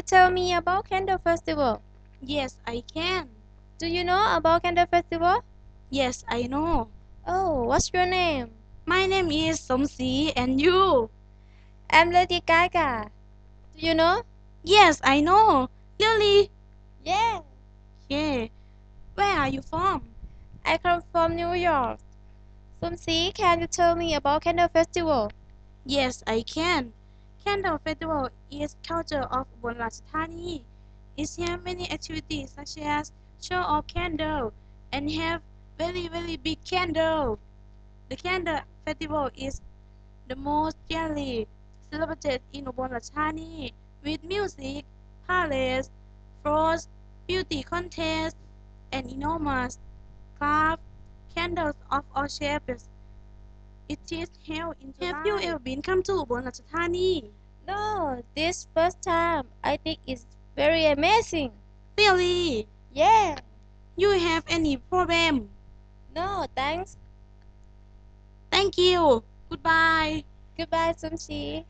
tell me about Candle Festival? Yes, I can. Do you know about Candle Festival? Yes, I know. Oh, what's your name? My name is Somsi and you? I'm Lady Gaga. Do you know? Yes, I know. Really? Yeah. Yeah. Where are you from? I come from New York. Somsi, can you tell me about Candle Festival? Yes, I can. Candle Festival is culture of Ubon Ratchathani. It has many activities such as show of candle and have very big candle. The Candle Festival is the most yearly celebrated in Ubon Ratchathani with music, parades, floats, beauty contests, and enormous craft candles of all shapes. It is held in July. Have you ever been come to Ubon Ratchathani? No, this first time. I think it's very amazing. Really? Yeah. You have any problem? No, thanks. Thank you. Goodbye. Goodbye, Somsi.